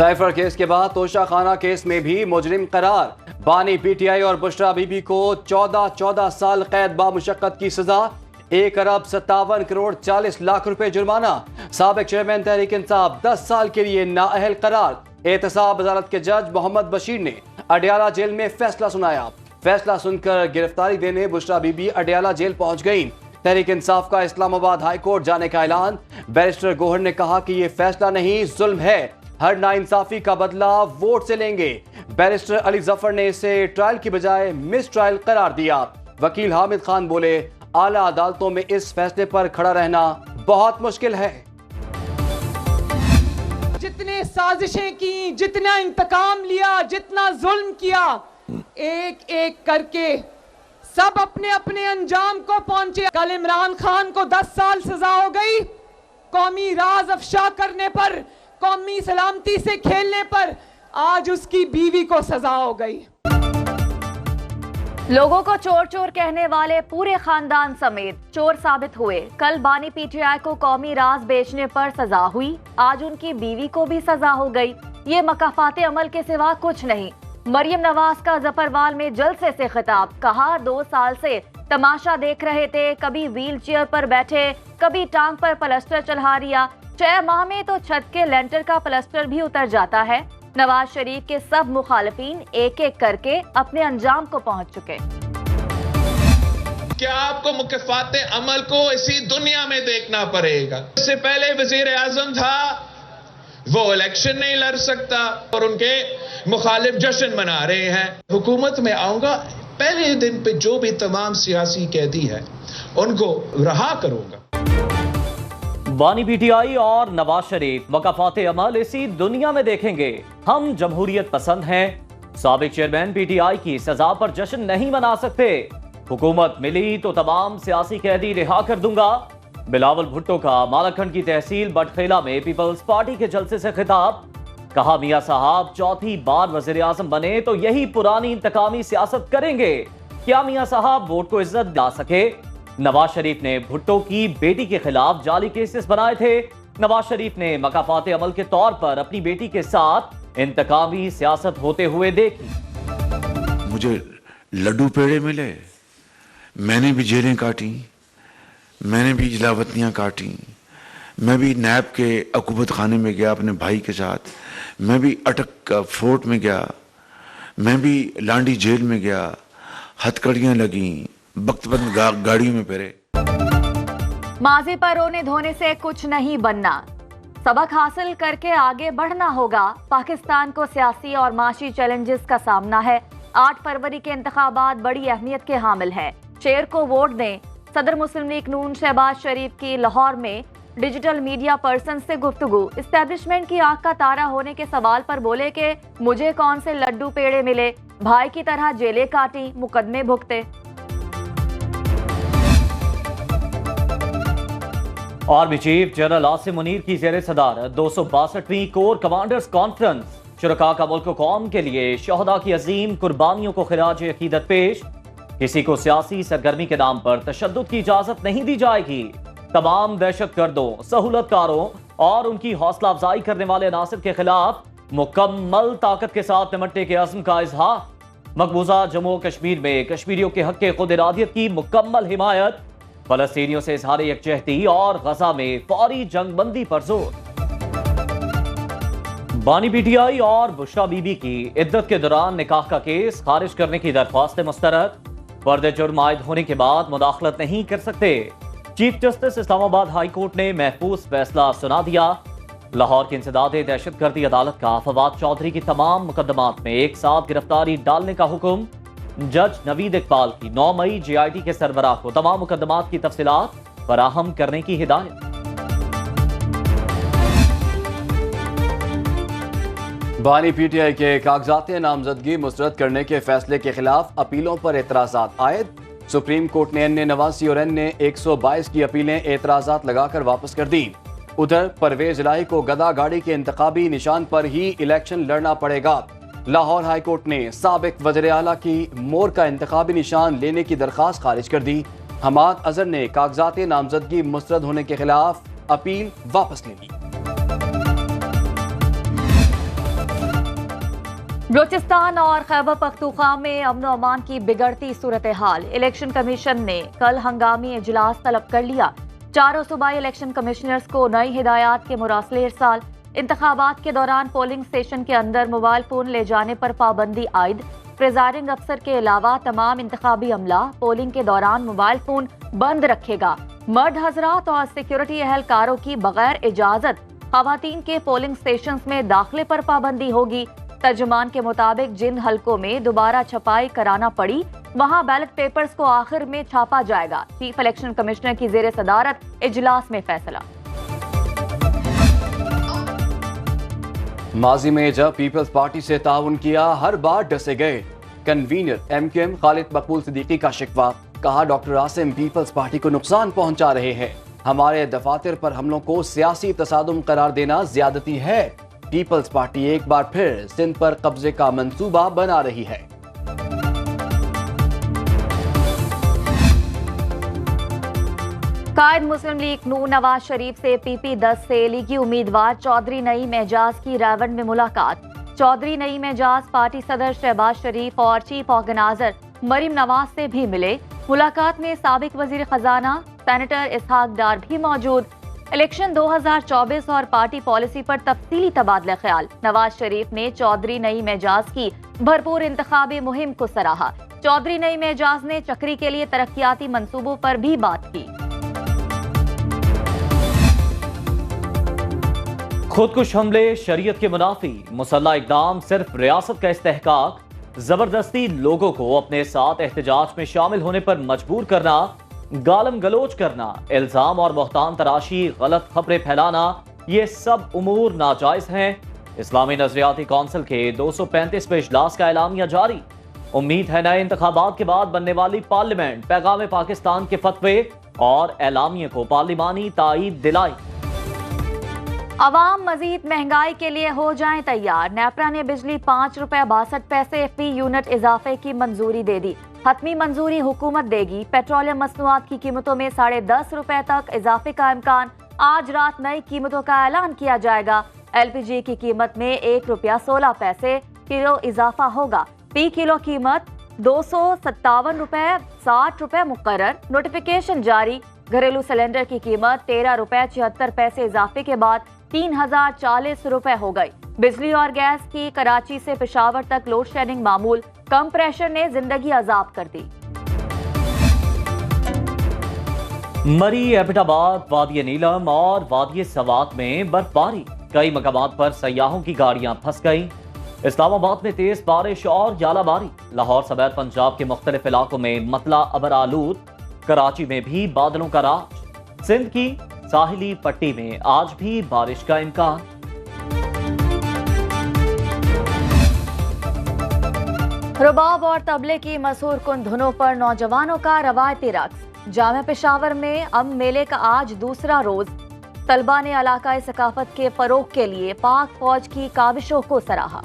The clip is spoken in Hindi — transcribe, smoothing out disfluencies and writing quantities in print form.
साइफर केस के बाद तोशा खाना केस में भी मुजरिम करार। बानी पीटीआई और बुशरा बीबी को 14 साल कैद बामुशक्कत की सजा, 1 अरब 57 करोड़ 40 लाख रुपए जुर्माना। साबिक चेयरमैन तहरीक इंसाफ 10 साल के लिए नाअहल करार। एहतसाब अदालत के जज मोहम्मद बशीर ने अडयाला जेल में फैसला सुनाया। फैसला सुनकर गिरफ्तारी देने बुशरा बीबी अडयाला जेल पहुंच गई। तहरीक इंसाफ का इस्लामाबाद हाई कोर्ट जाने का ऐलान। बैरिस्टर गोहर ने कहा कि यह फैसला नहीं, जुल्म है। हर नाइंसाफी का बदला वोट से लेंगे। बैरिस्टर अली जफर ने इसे ट्रायल की बजाय मिस ट्रायल करार दिया। वकील हामिद खान बोले, आला अदालतों में इस फैसले पर खड़ा रहना बहुत मुश्किल है। जितने साजिशें की, जितना इंतकाम लिया, जितना जुल्म किया, एक एक करके सब अपने अपने अंजाम को पहुंचे। कल इमरान खान को 10 साल सजा हो गई कौमी राज अफशा करने पर, कौमी सलामती से खेलने पर। आज उसकी बीवी को सजा हो गई। लोगों को चोर चोर कहने वाले पूरे खानदान समेत चोर साबित हुए। कल बानी पीटीआई को कौमी राज बेचने पर सजा हुई, आज उनकी बीवी को भी सजा हो गई। ये मकाफाते अमल के सिवा कुछ नहीं। मरियम नवाज का जफरवाल में जलसे से खिताब, कहा 2 साल से तमाशा देख रहे थे, कभी व्हील चेयर पर बैठे, कभी टांग पर प्लास्टर चढ़ा दिया। 6 माह में तो छत के लेंटर का प्लास्टर भी उतर जाता है। नवाज शरीफ के सब मुखालिफिन एक एक करके अपने अंजाम को पहुंच चुके। क्या आपको मुकफ़ाते अमल को इसी दुनिया में देखना पड़ेगा? इससे पहले वजीर आजम था, वो इलेक्शन नहीं लड़ सकता और उनके मुखालिफ जश्न मना रहे हैं। हुकूमत में आऊंगा, पहले दिन पे जो भी तमाम सियासी कैदी है उनको रहा करूंगा। बानी पीटीआई और नवाज शरीफ मकाफाते अमल इसी दुनिया में देखेंगे। हम जमहूरियत पसंद हैं। साबिक चेयरमैन पीटीआई की सजा पर जश्न नहीं मना सकते। हुकूमत मिली तो तमाम सियासी कैदी रिहा कर दूंगा। बिलावल भुट्टो का मालाखंड की तहसील बटखेला में पीपल्स पार्टी के जलसे से खिताब, कहा मियां साहब 4थी बार वजीर आजम बने तो यही पुरानी इंतकामी सियासत करेंगे। क्या मियां साहब वोट को इज्जत दिला सके? नवाज शरीफ ने भुट्टो की बेटी के खिलाफ जाली केसेस बनाए थे। नवाज शरीफ ने मकाफाते अमल के तौर पर अपनी बेटी के साथ इंतकामी सियासत होते हुए देखी। मुझे लड्डू पेड़े मिले, मैंने भी जेलें काटी, मैंने भी जलावतनियां काटी, मैं भी नैब के अकूबत खाने में गया अपने भाई के साथ, मैं भी अटक फोर्ट में गया, मैं भी लांडी जेल में गया, हथकड़ियां लगी, बख्तबंद गाड़ियों में फिरे। माजी पर रोने धोने से कुछ नहीं बनना, सबक हासिल करके आगे बढ़ना होगा। पाकिस्तान को सियासी और माशी चैलेंजेस का सामना है। 8 फरवरी के इंतखाबात बड़ी अहमियत के हामिल है। शेर को वोट दें। सदर मुस्लिम लीग नून शहबाज शरीफ की लाहौर में डिजिटल मीडिया पर्सन से गुफ्तगू। इस्टेब्लिशमेंट की आंख का तारा होने के सवाल पर बोले कि मुझे कौन से लड्डू पेड़े मिले, भाई की तरह जेलें काटी, मुकदमे भुगते। Army chief general Asim Munir की जेर सदारत 262वीं कोर कमांडर्स कॉन्फ्रेंस। शुरका का मुल्क कौम के लिए शहदा की अजीम कुर्बानियों को खिराज अकीदत पेश। किसी को सियासी सरगर्मी के नाम पर तशद्दुद की इजाजत नहीं दी जाएगी। तमाम दहशतगर्दों, सहूलतकारों और उनकी हौसला अफजाई करने वाले अनासिर के खिलाफ मुकम्मल ताकत के साथ निपटने के अज़्म का इजहार। मकबूजा जम्मू कश्मीर में कश्मीरियों के हक के खुद इरादियत की मुकम्मल हिमायत। फलस्तीनियों से इजहार यकजहती और गजा में फौरी जंगबंदी पर जोर। बानी पीटीआई और बुशरा बीबी की इद्दत के दौरान निकाह का केस खारिज करने की दरख्वास्त मुस्तरद। फर्द जुर्म आयद होने के बाद मुदाखलत नहीं कर सकते। Chief justice Islamabad high court ने महफूज फैसला सुना दिया। लाहौर की इंसदादे दहशतगर्दी अदालत का फवाद चौधरी की तमाम मुकदमात में एक साथ गिरफ्तारी डालने का हुक्म। जज नवीद इकबाल की 9 मई JIT के सरबराह को तमाम मुकदमात की तफसीलात फराहम करने की हिदायत। बानी पीटीआई के कागजात नामजदगी मुस्तरद करने के फैसले के खिलाफ अपीलों पर एतराजात आयद। सुप्रीम कोर्ट ने NA89 और NA122 की अपीलें एतराजात लगाकर वापस कर दी। उधर परवेज इलाही को गदा गाड़ी के इंतखाबी निशान पर ही इलेक्शन लड़ना पड़ेगा। लाहौर हाई कोर्ट ने साबिक वज़ीर आला की मोर का इंतखाबी निशान लेने की दरख्वास्त खारिज कर दी। हमाद अजहर ने कागजात नामजदगी मुस्तरद होने के खिलाफ अपील वापस ले ली। बलूचिस्तान और खैबर पख्तूनख्वा में अमन और अमान की बिगड़ती सूरत हाल। इलेक्शन कमीशन ने कल हंगामी इजलास तलब कर लिया। चारों सूबाई इलेक्शन कमिश्नर्स को नई हिदायत के मुरासले इरसाल। इंतखाबात के दौरान पोलिंग स्टेशन के अंदर मोबाइल फोन ले जाने पर पाबंदी आयद। प्रिजाइडिंग अफसर के अलावा तमाम इंतखाबी अमला पोलिंग के दौरान मोबाइल फोन बंद रखेगा। मर्द हजरात और सिक्योरिटी एहलकारों की बगैर इजाजत खवातीन के पोलिंग स्टेशन में दाखिले पर पाबंदी होगी। तर्जुमान के मुताबिक जिन हलकों में दोबारा छपाई कराना पड़ी वहां बैलेट पेपर्स को आखिर में छापा जाएगा। चीफ इलेक्शन कमिश्नर की जेर सदारत इजलास में फैसला। माजी में जब पीपल्स पार्टी से ताउन किया हर बार डसे गए। कन्वीनर MQM खालिद मकबूल सिद्दीकी का शिकवा, कहा डॉक्टर आसिम पीपल्स पार्टी को नुकसान पहुंचा रहे हैं। हमारे दफातर पर हमलों को सियासी तसादुम करार देना ज्यादती है। पीपल्स पार्टी एक बार फिर सिंध पर कब्जे का मंसूबा बना रही है। कायद मुस्लिम लीग नून नवाज शरीफ से PP10 से लीगी उम्मीदवार चौधरी नईम एजाज की रावंड में मुलाकात। चौधरी नईम एजाज पार्टी सदर शहबाज शरीफ और चीफ ऑर्गेनाइजर मरीम नवाज से भी मिले। मुलाकात में साबिक वजीर खजाना सेनेटर इसहाक डार भी मौजूद। इलेक्शन 2024 और पार्टी पॉलिसी पर तफसीली तबादला ख्याल। नवाज शरीफ ने चौधरी नईम एजाज की भरपूर इंतखाबी मुहिम को सराहा। चौधरी नईम एजाज ने चक्री के लिए तरक्याती मंसूबों पर भी बात की। खुदकुश हमले शरीयत के मुनाफी, मुसल्ला इकदाम सिर्फ रियासत का इस्तेहकाक, जबरदस्ती लोगों को अपने साथ एहतजाज में शामिल होने पर मजबूर करना, गालम गलोच करना, इल्जाम और मोहतान तराशी, गलत खबरें फैलाना, ये सब उमूर नाजायज हैं। इस्लामी नजरियाती कौंसिल के 235वें इजलास का एलामिया जारी। उम्मीद है नए इंतखाबात के बाद बनने वाली पार्लियामेंट पैगाम पाकिस्तान के फतवे और एलामिया को पार्लिमानी ताईद दिलाई। अवाम मजीद महंगाई के लिए हो जाएं तैयार। नेपरा ने बिजली 5 रुपए 62 पैसे फी यूनिट इजाफे की मंजूरी दे दी। हतमी मंजूरी हुकूमत देगी। पेट्रोलियम मसनूआत की कीमतों में 10.5 रुपए तक इजाफे का इम्कान। आज रात नई कीमतों का ऐलान किया जाएगा। LPG की कीमत में 1 रुपया 16 पैसे किलो इजाफा होगा। फी किलो कीमत 257 रुपए 60 रुपए मुकर्रर। नोटिफिकेशन जारी। घरेलू सिलेंडर की कीमत 13 रुपए 76 पैसे इजाफे के बाद 3040 रुपए हो गई। बिजली और गैस की कराची से पेशावर तक लोड शेडिंग मामूल। कम प्रेशर ने जिंदगी अजाब कर दी। मरी, एबटाबाद, वादी नीलम और वादी सवात में बर्फबारी। कई मकामात पर सयाहों की गाड़ियां फंस गईं। इस्लामाबाद में तेज बारिश और यालाबारी। लाहौर समेत पंजाब के मुख्तलिफ इलाकों में मतला अबर आलूद। कराची में भी बादलों का राज। सिंध की साहिली पट्टी में आज भी बारिश का इम्कान। रुबाब और तबले की मशहूर कुन धुनों पर नौजवानों का रवायती रक्स। जामे पेशावर में अम मेले का आज दूसरा रोज। तलबा ने इलाकाई सकाफत के फरोग के लिए पाक फौज की काविशों को सराहा।